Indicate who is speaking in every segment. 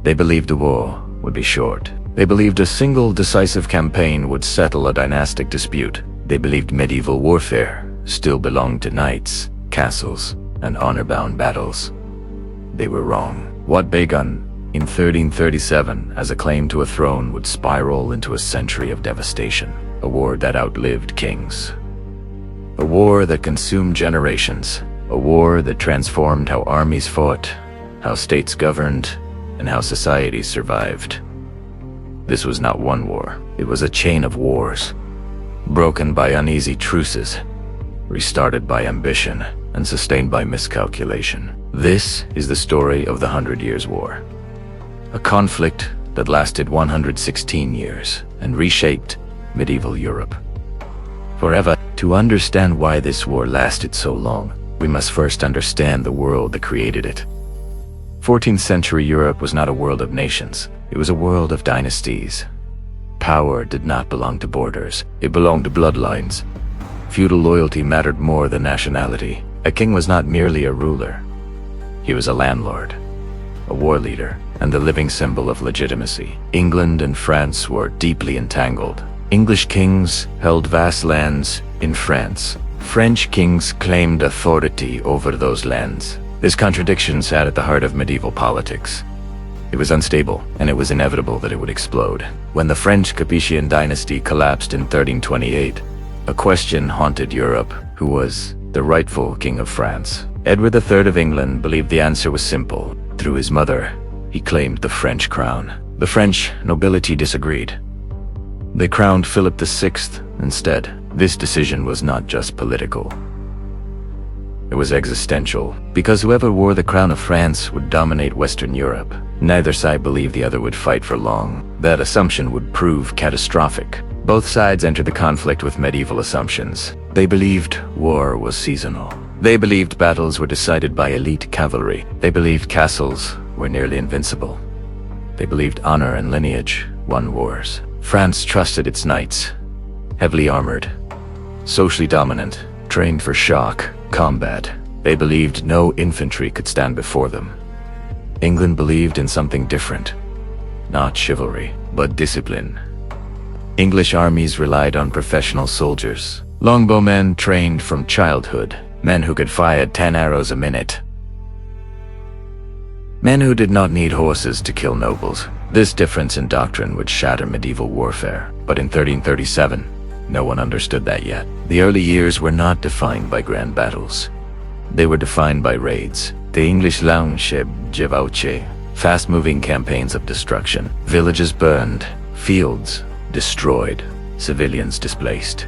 Speaker 1: They believed the war would be short. They believed a single decisive campaign would settle a dynastic dispute. They believed medieval warfare still belonged to knights, castles, and honor-bound battles. They were wrong. What began in 1337 as a claim to a throne would spiral into a century of devastation. A war that outlived kings. A war that consumed generations. A war that transformed how armies fought, how states governed, and how societies survived. This was not one war. It was a chain of wars, broken by uneasy truces, restarted by ambition, and sustained by miscalculation. This is the story of the 100 Years' War. A conflict that lasted 116 years and reshaped medieval Europe forever. To understand why this war lasted so long, we must first understand the world that created it. 14th century Europe was not a world of nations. It was a world of dynasties. Power did not belong to borders. It belonged to bloodlines. Feudal loyalty mattered more than nationality. A king was not merely a ruler. He was a landlord, a war leader, and the living symbol of legitimacy. England and France were deeply entangled. English kings held vast lands in France. French kings claimed authority over those lands. This contradiction sat at the heart of medieval politics. It was unstable, and it was inevitable that it would explode. When the French Capetian dynasty collapsed in 1328, a question haunted Europe: who was the rightful king of France? Edward III of England believed the answer was simple. Through his mother, he claimed the French crown. The French nobility disagreed. They crowned Philip VI instead. This decision was not just political. It was existential, because whoever wore the crown of France would dominate Western Europe. Neither side believed the other would fight for long. That assumption would prove catastrophic. Both sides entered the conflict with medieval assumptions. They believed war was seasonal. They believed battles were decided by elite cavalry. They believed castles were nearly invincible. They believed honor and lineage won wars. France trusted its knights, heavily armored, socially dominant, trained for shock combat. They believed no infantry could stand before them. England believed in something different. Not chivalry, but discipline. English armies relied on professional soldiers. Longbowmen trained from childhood. Men who could fire 10 arrows a minute. Men who did not need horses to kill nobles. This difference in doctrine would shatter medieval warfare. But in 1337, no one understood that yet. The early years were not defined by grand battles. They were defined by raids. The English longbows, fast-moving campaigns of destruction. Villages burned, fields destroyed, civilians displaced.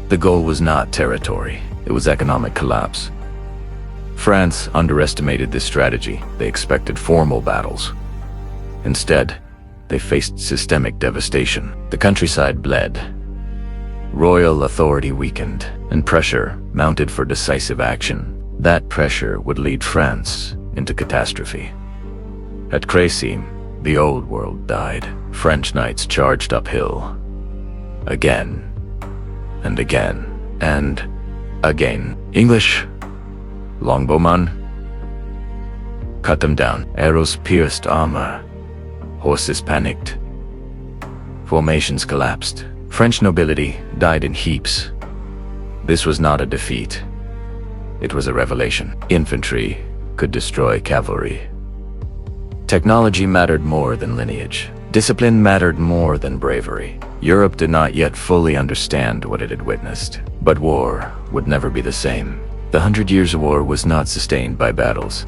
Speaker 1: The goal was not territory, it was economic collapse. France underestimated this strategy. They expected formal battles. Instead, they faced systemic devastation. The countryside bled. Royal authority weakened, and pressure mounted for decisive action. That pressure would lead France into catastrophe. At Crécy, the old world died. French knights charged uphill. Again, and again, and again. English longbowmen cut them down. Arrows pierced armor. Horses panicked. Formations collapsed. French nobility died in heaps. This was not a defeat. It was a revelation. Infantry could destroy cavalry. Technology mattered more than lineage. Discipline mattered more than bravery. Europe did not yet fully understand what it had witnessed. But war would never be the same. The 100 Years' War was not sustained by battles.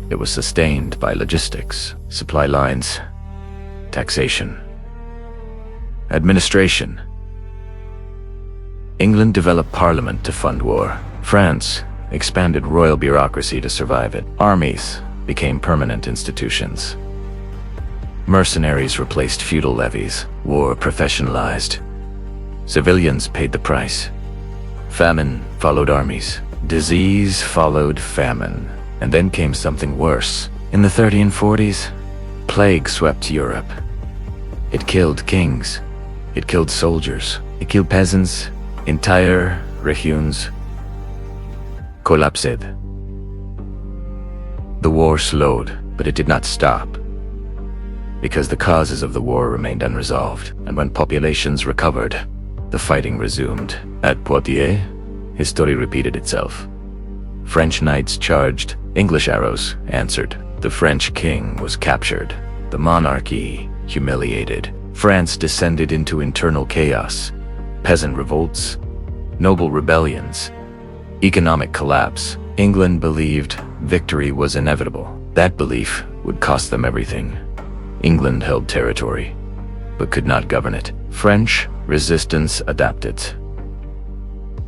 Speaker 1: It was sustained by logistics, supply lines, taxation, administration. England developed parliament to fund war. France expanded royal bureaucracy to survive it. Armies became permanent institutions. Mercenaries replaced feudal levies. War professionalized. Civilians paid the price. Famine followed armies. Disease followed famine. And then came something worse. In the 1340s, plague swept Europe. It killed kings. It killed soldiers. It killed peasants. Entire regions collapsed. The war slowed But it did not stop, because the causes of the war remained unresolved, and when populations recovered, the fighting resumed. At Poitiers, history repeated itself. French knights charged, English arrows answered. The French king was captured, the monarchy humiliated. France descended into internal chaos, peasant revolts, noble rebellions, economic collapse. England believed victory was inevitable. That belief would cost them everything. England held territory, but could not govern it. French resistance adapted.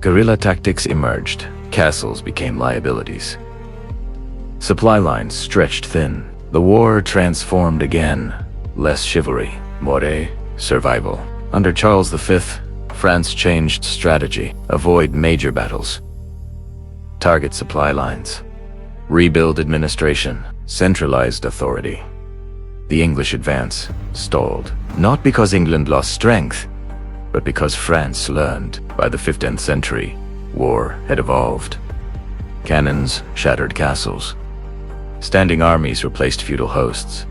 Speaker 1: Guerrilla tactics emerged. Castles became liabilities. Supply lines stretched thin. The war transformed again. Less chivalry, more survival. Under Charles V, France changed strategy. Avoid major battles. Target supply lines. Rebuild administration. Centralized authority. The English advance stalled, not because England lost strength, but because France learned. By the 15th century, war had evolved. Cannons shattered castles. Standing armies replaced feudal hosts.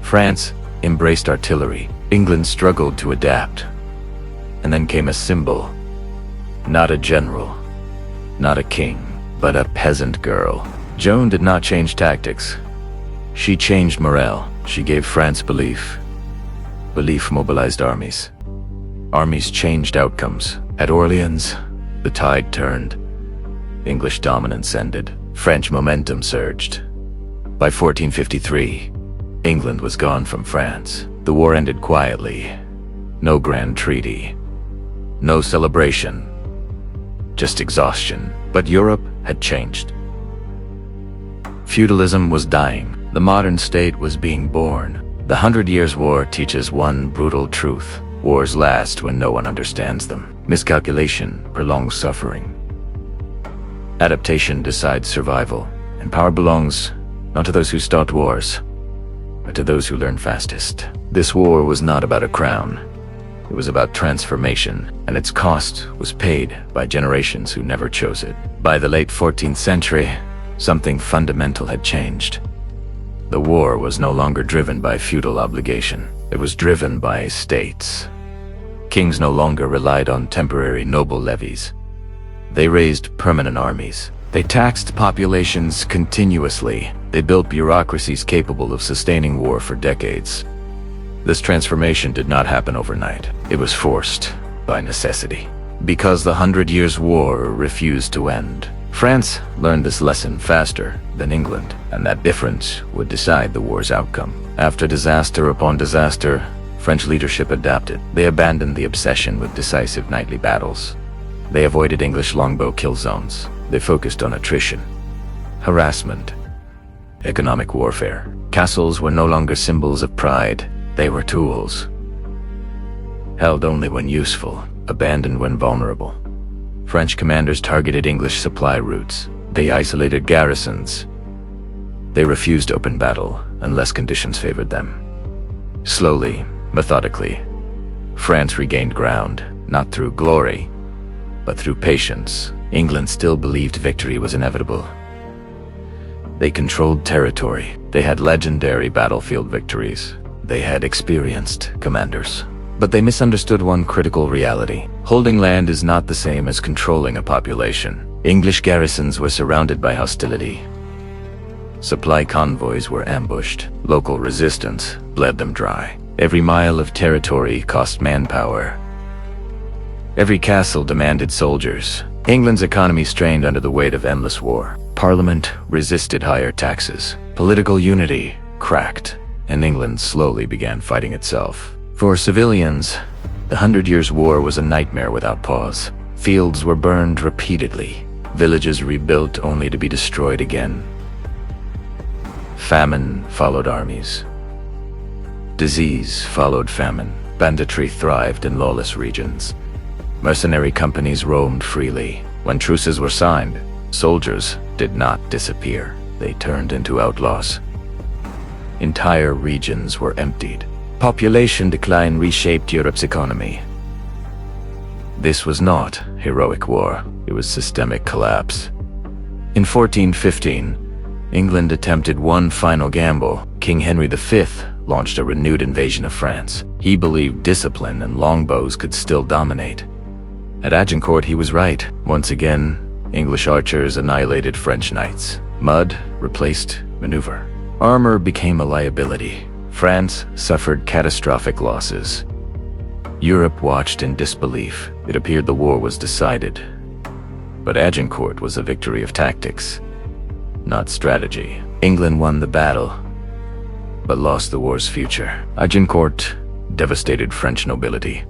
Speaker 1: France embraced artillery. England struggled to adapt. And then came a symbol. Not a general, not a king, but a peasant girl. Joan did not change tactics. She changed morale. She gave France belief. Belief mobilized armies. Armies changed outcomes. At Orleans, the tide turned. English dominance ended. French momentum surged. By 1453, England was gone from France. The war ended quietly. No grand treaty. No celebration. Just exhaustion. But Europe had changed. Feudalism was dying. The modern state was being born. The 100 Years' War teaches one brutal truth. Wars last when no one understands them. Miscalculation prolongs suffering. Adaptation decides survival. And power belongs not to those who start wars, but to those who learn fastest. This war was not about a crown. It was about transformation, and its cost was paid by generations who never chose it. By the late 14th century, something fundamental had changed. The war was no longer driven by feudal obligation. It was driven by states. Kings no longer relied on temporary noble levies. They raised permanent armies. They taxed populations continuously. They built bureaucracies capable of sustaining war for decades. This transformation did not happen overnight. It was forced by necessity. Because the 100 Years' War refused to end. France learned this lesson faster than England, and that difference would decide the war's outcome. After disaster upon disaster, French leadership adapted. They abandoned the obsession with decisive nightly battles. They avoided English longbow kill zones. They focused on attrition, harassment, economic warfare. Castles were no longer symbols of pride. They were tools. Held only when useful, abandoned when vulnerable. French commanders targeted English supply routes. They isolated garrisons. They refused open battle unless conditions favored them. Slowly, methodically, France regained ground, not through glory, but through patience. England still believed victory was inevitable. They controlled territory. They had legendary battlefield victories. They had experienced commanders. But they misunderstood one critical reality. Holding land is not the same as controlling a population. English garrisons were surrounded by hostility. Supply convoys were ambushed. Local resistance bled them dry. Every mile of territory cost manpower. Every castle demanded soldiers. England's economy strained under the weight of endless war. Parliament resisted higher taxes. Political unity cracked, and England slowly began fighting itself. For civilians, the 100 Years' War was a nightmare without pause. Fields were burned repeatedly. Villages rebuilt only to be destroyed again. Famine followed armies. Disease followed famine. Banditry thrived in lawless regions. Mercenary companies roamed freely. When truces were signed, soldiers did not disappear. They turned into outlaws. Entire regions were emptied. Population decline reshaped Europe's economy. This was not heroic war. It was systemic collapse. In 1415, England attempted one final gamble. King Henry V launched a renewed invasion of France. He believed discipline and longbows could still dominate. At Agincourt, he was right. Once again, English archers annihilated French knights. Mud replaced maneuver. Armor became a liability. France suffered catastrophic losses. Europe watched in disbelief. It appeared the war was decided. But Agincourt was a victory of tactics, not strategy. England won the battle, but lost the war's future. Agincourt devastated French nobility.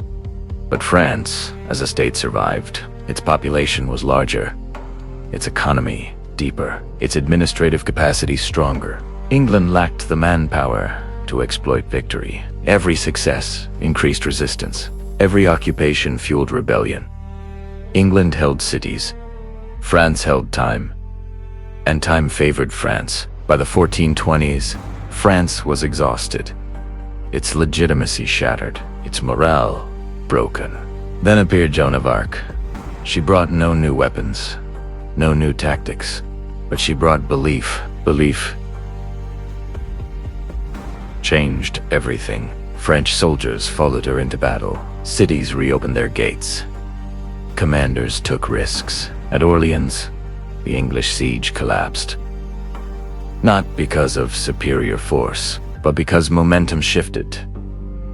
Speaker 1: But France, as a state, survived. Its population was larger, its economy deeper, its administrative capacity stronger. England lacked the manpower to exploit victory. Every success increased resistance. Every occupation fueled rebellion. England held cities. France held time. And time favored France. By the 1420s, France was exhausted. Its legitimacy shattered. Its morale broken. Then appeared Joan of Arc. She brought no new weapons, no new tactics, but she brought belief. Belief changed everything. French soldiers followed her into battle. Cities reopened their gates. Commanders took risks. At Orleans, the English siege collapsed. Not because of superior force, but because momentum shifted.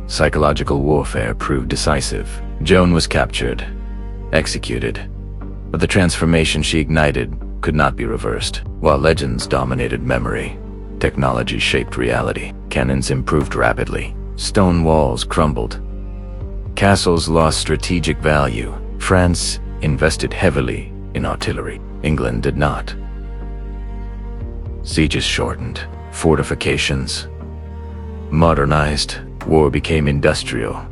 Speaker 1: Psychological warfare proved decisive. Joan was captured, executed, but the transformation she ignited could not be reversed. While legends dominated memory, technology shaped reality. Cannons improved rapidly. Stone walls crumbled. Castles lost strategic value. France invested heavily in artillery. England did not. Sieges shortened. Fortifications modernized. War became industrial,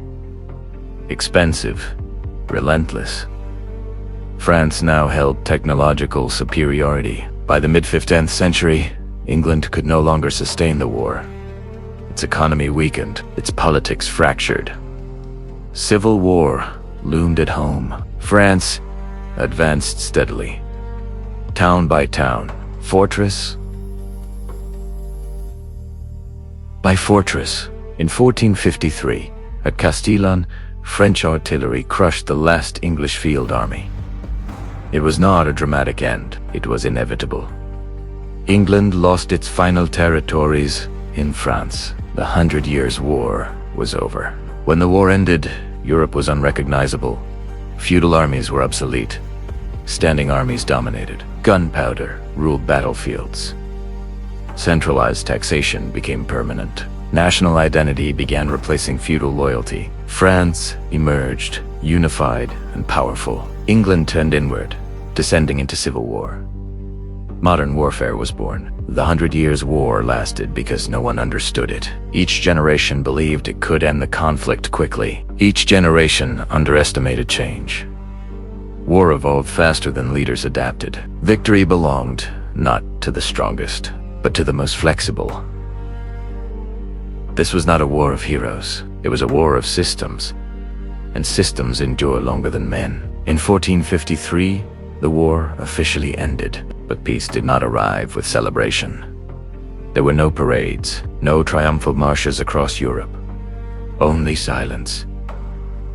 Speaker 1: expensive, relentless. France now held technological superiority. By the mid-15th century, England could no longer sustain the war. Its economy weakened, its politics fractured. Civil war loomed at home. France advanced steadily, town by town, fortress by fortress. In 1453, at Castillon, French artillery crushed the last English field army. It was not a dramatic end, it was inevitable. England lost its final territories in France. The 100 Years' War was over. When the war ended, Europe was unrecognizable. Feudal armies were obsolete. Standing armies dominated. Gunpowder ruled battlefields. Centralized taxation became permanent. National identity began replacing feudal loyalty. France emerged, unified and powerful. England turned inward, descending into civil war. Modern warfare was born. The 100 Years' War lasted because no one understood it. Each generation believed it could end the conflict quickly. Each generation underestimated change. War evolved faster than leaders adapted. Victory belonged not to the strongest, but to the most flexible. This was not a war of heroes. It was a war of systems. And systems endure longer than men. In 1453, the war officially ended. But peace did not arrive with celebration. There were no parades, no triumphal marches across Europe. Only silence.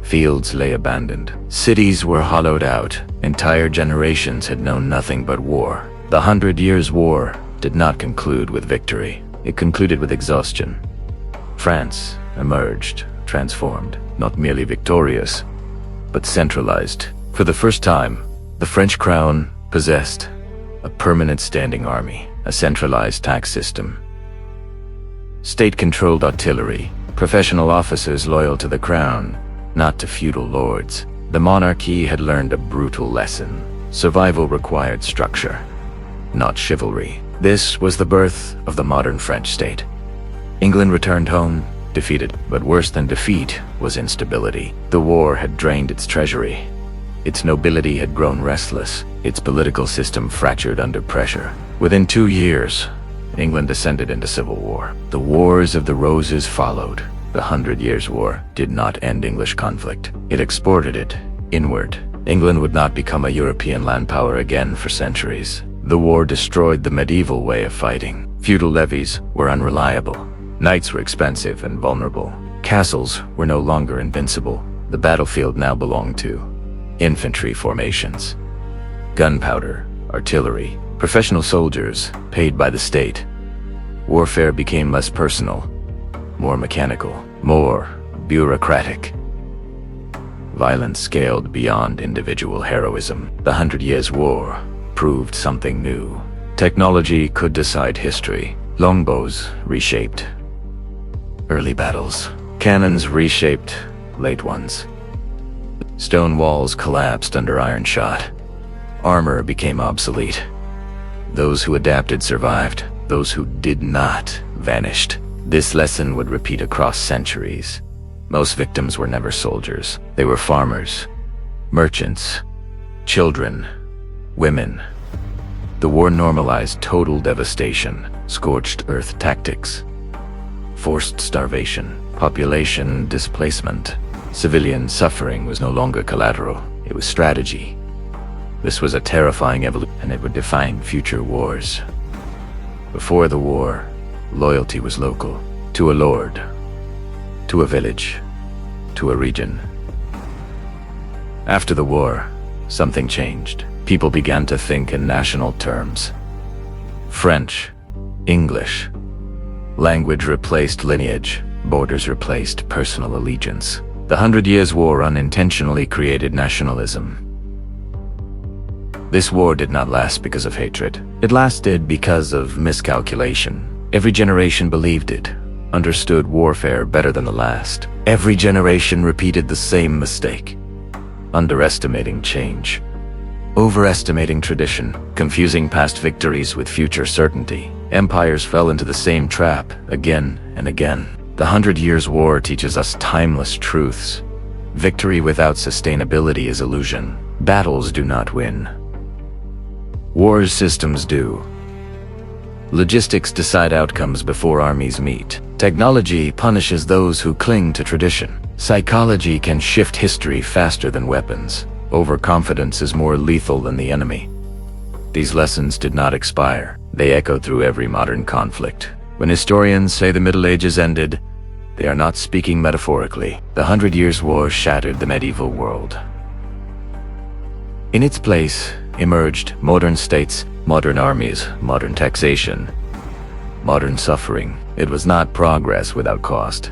Speaker 1: Fields lay abandoned. Cities were hollowed out. Entire generations had known nothing but war. The 100 Years' War did not conclude with victory. It concluded with exhaustion. France emerged, transformed, not merely victorious, but centralized. For the first time, the French crown possessed a permanent standing army, a centralized tax system, state-controlled artillery, professional officers loyal to the crown, not to feudal lords. The monarchy had learned a brutal lesson. Survival required structure, not chivalry. This was the birth of the modern French state. England returned home, defeated, but worse than defeat was instability. The war had drained its treasury. Its nobility had grown restless, its political system fractured under pressure. Within 2 years, England descended into civil war. The Wars of the Roses followed. The 100 Years' War did not end English conflict. It exported it inward. England would not become a European land power again for centuries. The war destroyed the medieval way of fighting. Feudal levies were unreliable. Knights were expensive and vulnerable. Castles were no longer invincible. The battlefield now belonged to infantry formations, gunpowder, artillery, professional soldiers paid by the state. Warfare became less personal, more mechanical, more bureaucratic. Violence scaled beyond individual heroism. The 100 Years' War proved something new. Technology could decide history. Longbows reshaped early battles. Cannons reshaped late ones. Stone walls collapsed under iron shot. Armor became obsolete. Those who adapted survived. Those who did not vanished. This lesson would repeat across centuries. Most victims were never soldiers. They were farmers, merchants, children, women. The war normalized total devastation, scorched earth tactics, forced starvation, population displacement. Civilian suffering was no longer collateral, it was strategy. This was a terrifying evolution, and it would define future wars. Before the war, loyalty was local, to a lord, to a village, to a region. After the war, something changed. People began to think in national terms. French, English. Language replaced lineage, borders replaced personal allegiance. The 100 Years' War unintentionally created nationalism. This war did not last because of hatred. It lasted because of miscalculation. Every generation believed it, understood warfare better than the last. Every generation repeated the same mistake, underestimating change, overestimating tradition, confusing past victories with future certainty. Empires fell into the same trap again and again. The 100 Years' War teaches us timeless truths. Victory without sustainability is illusion. Battles do not win. Wars systems do. Logistics decide outcomes before armies meet. Technology punishes those who cling to tradition. Psychology can shift history faster than weapons. Overconfidence is more lethal than the enemy. These lessons did not expire. They echo through every modern conflict. When historians say the Middle Ages ended, they are not speaking metaphorically. The 100 Years' War shattered the medieval world. In its place emerged modern states, modern armies, modern taxation, modern suffering. It was not progress without cost.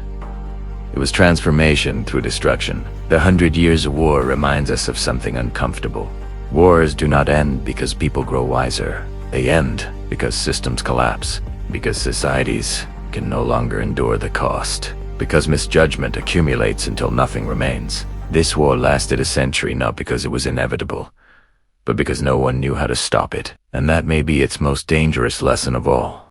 Speaker 1: It was transformation through destruction. The 100 Years' War reminds us of something uncomfortable. Wars do not end because people grow wiser. They end because systems collapse, because societies can no longer endure the cost, because misjudgment accumulates until nothing remains. This war lasted a century not because it was inevitable, but because no one knew how to stop it. And that may be its most dangerous lesson of all.